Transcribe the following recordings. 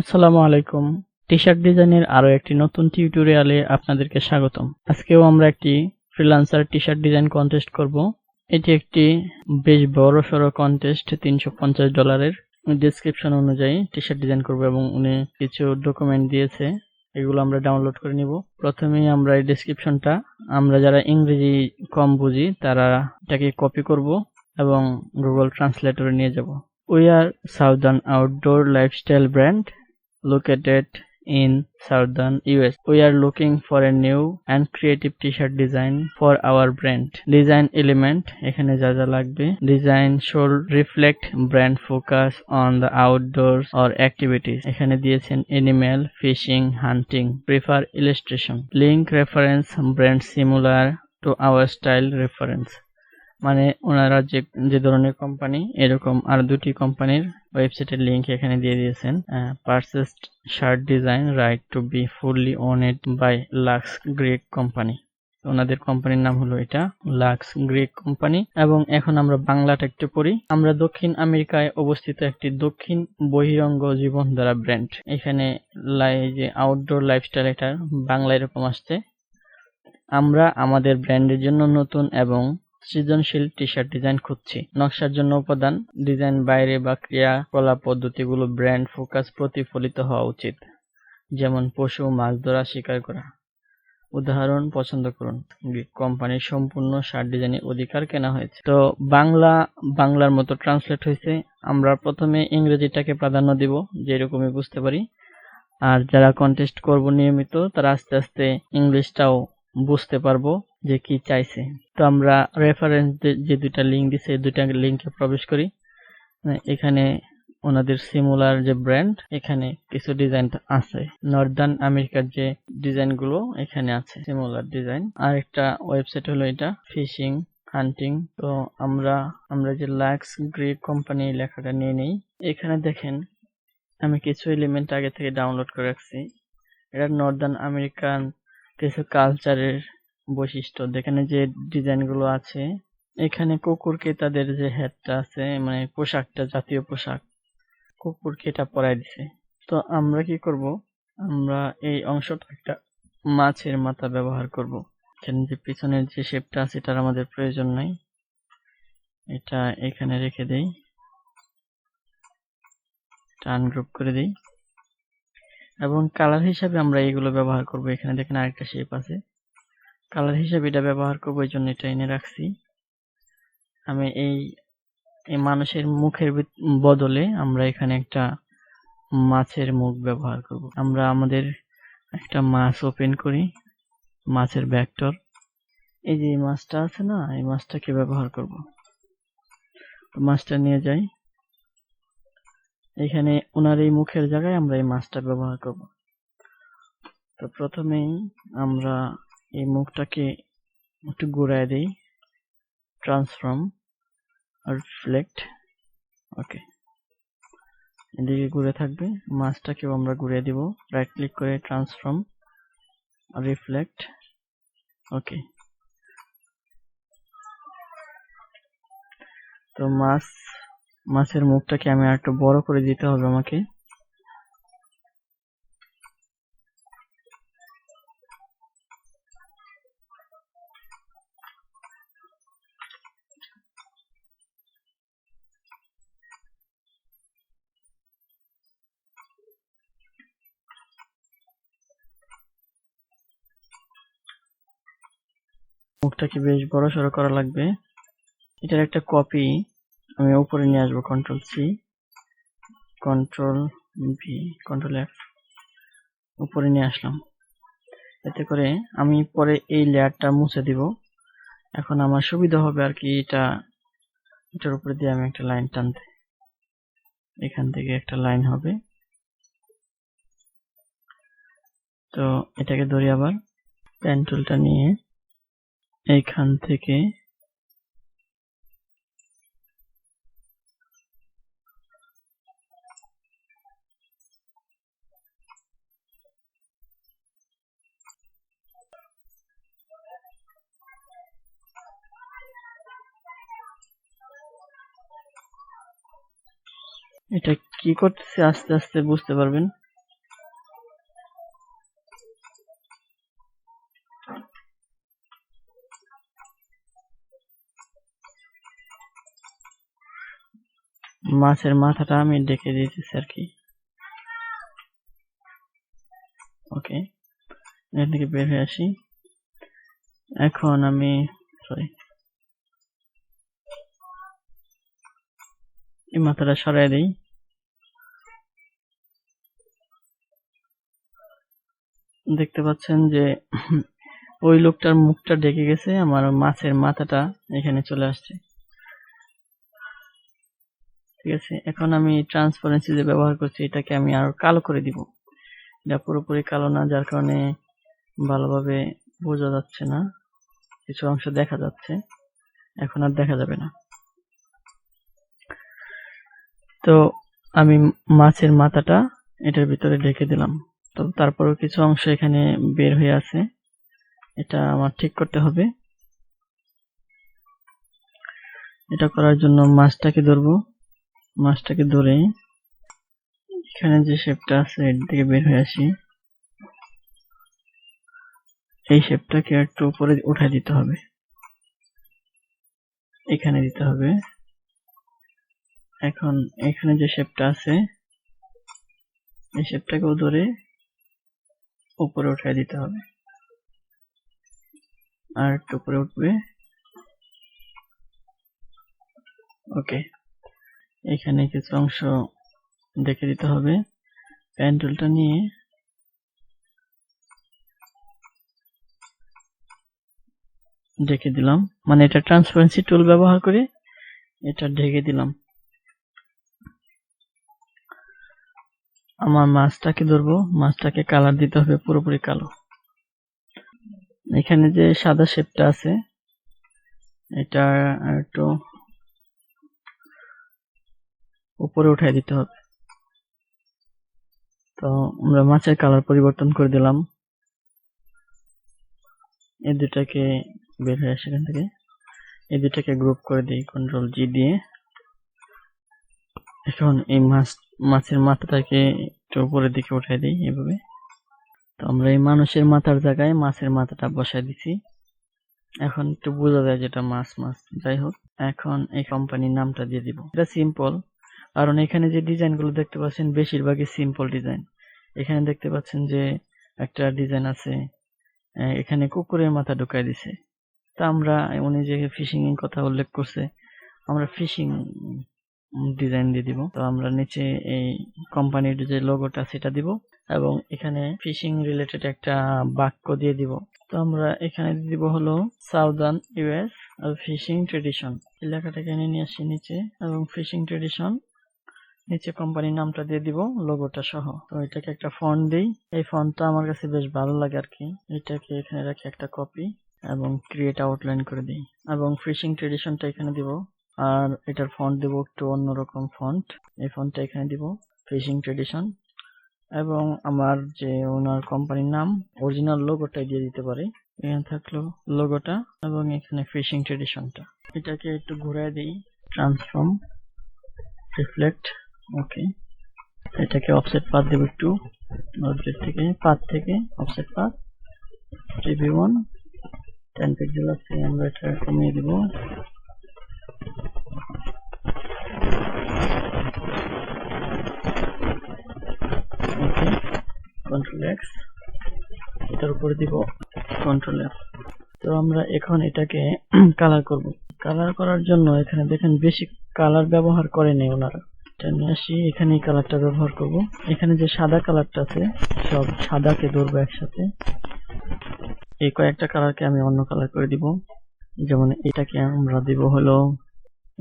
আসসালামু আলাইকুম। টি-শার্ট ডিজাইনের আরো একটি নতুন টিউটোরিয়ালে আপনাদেরকে স্বাগতম। আজকেও আমরা একটি ফ্রিল্যান্সার টি-শার্ট ডিজাইন কন্টেস্ট করব। এটি একটি বেশ বড়সড় কন্টেস্ট, $350 ডেসক্রিপশন অনুযায়ী টি-শার্ট ডিজাইন করব এবং উনি কিছু ডকুমেন্ট দিয়েছে, এগুলো আমরা ডাউনলোড করে নিব। প্রথমেই আমরা এই ডেসক্রিপশনটা, আমরা যারা ইংরেজি কম বুঝি তারা এটাকে কপি করব এবং গুগল ট্রান্সলেটরে নিয়ে যাব। We are Southern outdoor lifestyle brand located in Southern US. We are looking for a new and creative t-shirt design for our brand. Design element এখানে যা যা লাগবে, design should reflect brand focus on the outdoors or activities. এখানে দিয়েছেন animal, fishing, hunting. Prefer illustration. Link reference brand similar to our style reference. মানে ওনারা যে ধরনের কোম্পানি, এরকম আর দুটি কোম্পানির ওয়েবসাইটের লিংক এখানে দিয়ে দিয়েছেন। Purchased shirt design right to be fully owned by লাক্স গ্রেক কোম্পানি। ওনাদের কোম্পানির নাম হলো এটা লাক্স গ্রেক কোম্পানি। এবং এখন আমরা বাংলাটা একটু পড়ি। আমরা দক্ষিণ আমেরিকায় অবস্থিত একটি দক্ষিণ বহিরঙ্গ জীবনধারা ব্র্যান্ড। এখানে যে আউটডোর লাইফস্টাইল, এটা বাংলা এরকম আসছে। আমরা আমাদের ব্র্যান্ডের জন্য নতুন এবং সৃজনশীল টি-শার্ট ডিজাইন খুঁজছি। নকশার জন্য উপাদান, ডিজাইন বাইরে বা ক্রিয়াকলাপ পদ্ধতিগুলো ব্র্যান্ড ফোকাস প্রতিফলিত হওয়া উচিত, যেমন পশু, মাছ ধরা, শিকার করা। উদাহরণ পছন্দ করুন। কোম্পানির সম্পূর্ণ শার্ট ডিজাইনের অধিকার কেনা হয়েছে। তো বাংলার মতো ট্রান্সলেট হয়েছে। আমরা প্রথমে ইংরেজিটাকে প্রাধান্য দিব, যেরকমই বুঝতে পারি। আর যারা কন্টেস্ট করব নিয়মিত, তারা আস্তে আস্তে ইংলিশটাও বুঝতে পারবো যে কি চাইছে। তো আমরা রেফারেন্স যে দুইটা লিঙ্ক দিছে, এই দুইটা লিঙ্কে প্রবেশ করি। এখানে ওনাদের সিমিলার যে ব্র্যান্ড, এখানে কিছু ডিজাইন আছে। নর্দার্ন আমেরিকার যে ডিজাইন গুলো এখানে আছে, সিমিলার ডিজাইন। আর একটা ওয়েবসাইট হলো এটা ফিশিং, হান্টিং। তো আমরা যে লাক্স গ্রে কোম্পানি লেখাটা নিয়ে নেই। এখানে দেখেন আমি কিছু এলিমেন্ট আগে থেকে ডাউনলোড করে রাখছি। এটা নর্দার্ন আমেরিকান কিছু কালচারের বৈশিষ্ট্য। এখানে যে ডিজাইন গুলো আছে, এখানে কুকুরকে তাদের যে হ্যাটটা আছে, মানে পোশাকটা, জাতীয় পোশাক, কুকুরকে এটা পরাই দিছে। তো আমরা কি করব, আমরা এই অংশটা একটা মাছের মাথা ব্যবহার করব। এখানে যে পিছনের যে শেপটা আছে, এটার আমাদের প্রয়োজন নাই, এটা এখানে রেখে দেই, আনগ্রুপ করে দেই। এবং কালার হিসাবে আমরা এগুলো ব্যবহার করব। এখানে দেখেন আরেকটা শেপ আছে, কালার হিসাবে এটা ব্যবহার করবো, এই জন্য এটা এনে রাখছি। আমি এই মানুষের মুখের বদলে আমরা এখানে একটা মাছের মুখ ব্যবহার করব। আমরা আমাদের একটা মাছ ওপেন করি, মাছের ভেক্টর। এই যে মাছটা আছে না, এই মাছটাকে ব্যবহার করব। মাছটা নিয়ে যাই, এখানে ওনার এই মুখের জায়গায় আমরা এই মাছটা ব্যবহার করব। তো প্রথমেই আমরা এই মুখটাকে একটু ঘুরায় দেই, ট্রান্সফর্ম, রিফ্লেক্ট। ওকে, এদিকে ঘুরে থাকবে। মাছটাকেও আমরা ঘুরিয়ে দিব, রাইট ক্লিক করে ট্রান্সফর্ম, রিফ্লেক্ট। ওকে, তো মাছের মুখটাকে আমি আর একটু বড় করে দিতে হবে আমাকে। মুখটাকে বেশ বড় সড়ো করা লাগবে। এটার একটা কপি আমি উপরে নিয়ে আসবো, control C, control V, control F, উপরে নিয়ে আসলাম। এতে করে আমি পরে এই লেয়ারটা মুছে দিব। এখন আমার সুবিধা হবে আর কি, এটার উপরে দিয়ে আমি একটা লাইন টানতে, এখান থেকে একটা লাইন হবে। তো এটাকে ধরি, আবার পেন টুলটা নিয়ে এইখান থেকে এটা কি করতেছে আস্তে আস্তে বুঝতে পারবেন। মাছের মাথাটা আমি ডেকে দিয়েছি আর কি। ওকে, এখান থেকে বের হয়ে আসি। এখন আমি এই মাথাটা সরাই দিই। দেখতে পাচ্ছেন যে ওই লোকটার মুখটা ঢেকে গেছে, আমার মাছের মাথাটা এখানে চলে আসছে। ঠিক আছে, এখন আমি ট্রান্সপারেন্সি যে ব্যবহার করছি এটাকে আমি আরো কালো করে দিব। এটা পুরোপুরি কালো না, যার কারণে ভালোভাবে বোঝা যাচ্ছে না, কিছু অংশ দেখা যাচ্ছে, এখন আর দেখা যাবে না। তো আমি মাছের মাথাটা এটার ভিতরে ঢেকে দিলাম। তো তারপরেও কিছু অংশ এখানে বের হয়ে আছে, এটা আমার ঠিক করতে হবে। এটা করার জন্য মাছটাকে ধরবো, মাছটাকে ধরে এখানে যে শেপটা আছে এর দিকে বের হয়ে আসি। এই শেপটাকে একটু উপরে উঠাই দিতে হবে, এখানে দিতে হবে। এখন এখানে যে শেপটা আছে এই শেপটাকেও ধরে উপরে উঠাই দিতে হবে, আর একটু উপরে উঠবে। ওকে, এখানে কিছু অংশ দেখে দিতে হবে। পেন টুলটা নিয়ে ঢেকে দিলাম, মানে এটা ট্রান্সপারেন্সি টুল ব্যবহার করে এটা ঢেকে দিলাম। আমার মাছটাকে ধরবো, মাছটাকে কালার দিতে হবে পুরোপুরি কালো। এখানে যে সাদা শেপটা আছে এটা একটু উপরে উঠাই দিতে হবে। তো আমরা মাছের কালার পরিবর্তন করে দিলাম। এই দুটাকে বের হয়ে আসে এখান থেকে, এই দুটাকে গ্রুপ করে দিই কন্ট্রোল জি দিয়ে। এখন এই মাছের মাথাটাকে একটু উপরের দিকে উঠাই দিই এভাবে। তো আমরা এই মানুষের মাথার জায়গায় মাছের মাথাটা বসাই দিছি। এখন একটু বোঝা যায় যেটা মাছ মাছ, যাই হোক। এখন এই কোম্পানির নামটা দিয়ে দিব। এটা সিম্পল, কারণ এখানে যে ডিজাইন গুলো দেখতে পাচ্ছেন বেশিরভাগই সিম্পল ডিজাইন। এখানে দেখতে পাচ্ছেন যে একটা ডিজাইন আছে, এখানে কুকুরের মাথা ঢুকাই দিছে। তা আমরা, উনি যে ফিশিং এর কথা উল্লেখ করছে, আমরা ফিশিং ডিজাইন দিয়ে দিব। তো আমরা নিচে এই কোম্পানির যে লোগোটা সেটা দিব, এবং এখানে ফিশিং রিলেটেড একটা বাক্য দিয়ে দিব। তো আমরা এখানে দিয়ে দিব হলো সাউদার্ন ইউএস ফিশিং ট্রেডিশন, এই লেখাটাকে এনে নিয়ে আসি নিচে, এবং ফিশিং ট্রেডিশন নিচে কোম্পানির নামটা দিয়ে দিব লোগোটা সহ। তো এটাকে একটা ফন্ট দেই, এই ফন্টটা আমার কাছে বেশ ভালো লাগে আর কি। এটাকে এখানে রাখি একটা কপি এবং ক্রিয়েট আউটলাইন করে দিই, এবং ফিশিং ট্রেডিশনটা এখানে দিব। আর এটার ফন্ট দেব একটু অন্যরকম ফন্ট, এই ফন্টটা এখানে দিব ফিশিং ট্রেডিশন। এবং আমার যে ওনার কোম্পানির নাম অরিজিনাল লোগোটাই দিয়ে দিতে পারে। এখানে থাকলো লোগোটা এবং এখানে ফিশিং ট্রেডিশনটা। এটাকে একটু ঘুরাই দিই, ট্রান্সফর্ম, রিফ্লেক্ট। ওকে, এটাকে অফসেট পাথ দেব একটু, অবজেক্ট থেকে পাথ থেকে অফসেট পাথ 3v1 10 পিক্সেল আছে, আমরা এটা কমিয়ে দিব। ওকে, কন্ট্রোল এক্স, এটার উপরে দিব কন্ট্রোল এফ। তো আমরা এখন এটাকে কালার করব। কালার করার জন্য এখানে দেখেন বেশি কালার ব্যবহার করেনি ওনারা। এটা নিয়ে আসি, এখানে এই কালারটা ব্যবহার করব। এখানে যে সাদা কালারটা আছে সব সাদাকে ধরবো একসাথে। এই কয়েকটা কালারকে আমি অন্য কালার করে দিব, যেমন এটাকে আমরা দিব হলো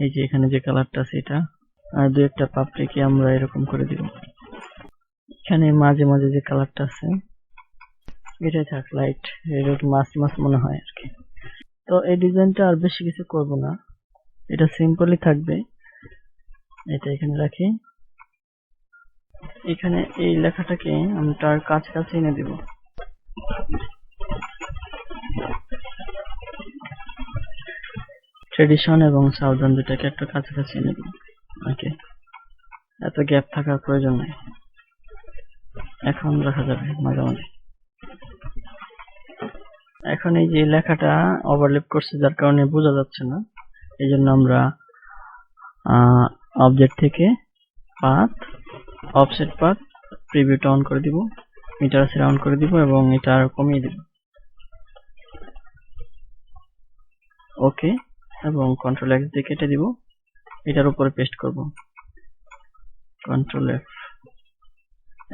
এই যে এখানে যে কালারটা আছে এটা, আর দু একটা পাপড়িকে আমরা এরকম করে দিব। এখানে মাঝে মাঝে যে কালারটা আছে এটাই থাক লাইট, এরকম মাছ মাছ মনে হয় আর কি। তো এই ডিজাইনটা আর বেশি কিছু করব না, এটা সিম্পলি থাকবে। এটা এখানে রাখি, এখানে এই লেখাটাকে আমি তার কাছাকাছি এনে দিব। ট্রেডিশন এবং সাউদার্ন দুটাকে একটু কাছাকাছি এনে দিব। ওকে, এত গ্যাপ থাকার প্রয়োজন নেই, এখন রাখা যাবে মাঝে মাঝে। এখন এই যে লেখাটা ওভারল্যাপ করছে যার কারণে বোঝা যাচ্ছে না, এই জন্য আমরা অবজেক্ট থেকে পাথ, অফসেট পাথ, প্রিভিউটা অন করে দিব, মিটার আছে অন করে দিব এবং এটা আরো কমিয়ে দিব। ওকে, এবং কন্ট্রোল এক্স দিয়ে কেটে দিব, এটার উপরে পেস্ট করব, কন্ট্রোল এফ।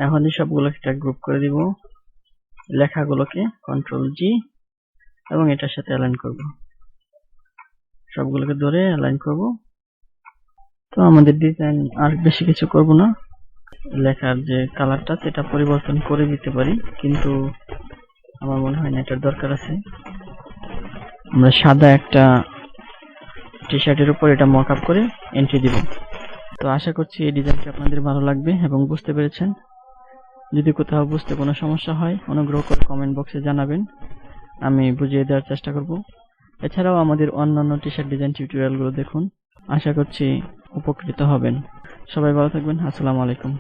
এখন এই সবগুলোকে একটা গ্রুপ করে দিব, লেখাগুলোকে কন্ট্রোল জি এবং এটার সাথে অ্যালাইন করব, সবগুলোকে ধরে অ্যালাইন করব। তো আমাদের ডিজাইন আর বেশি কিছু করব না, লেখার যে কালারটা সেটা পরিবর্তন করে দিতে পারি, কিন্তু আমার মনে হয় না এটার দরকার আছে। আমরা সাদা একটা টি শার্টের উপর এটা মক আপ করে এন্ট্রি দিব। তো আশা করছি এই ডিজাইনটি আপনাদের ভালো লাগবে এবং বুঝতে পেরেছেন। যদি কোথাও বুঝতে কোনো সমস্যা হয় অনুগ্রহ করে কমেন্ট বক্সে জানাবেন, আমি বুঝিয়ে দেওয়ার চেষ্টা করব। এছাড়াও আমাদের অন্যান্য টি শার্ট ডিজাইন টিউটোরিয়ালগুলো দেখুন, আশা করছি উপকৃত হবেন। সবাই ভালো থাকবেন। আসসালামু আলাইকুম।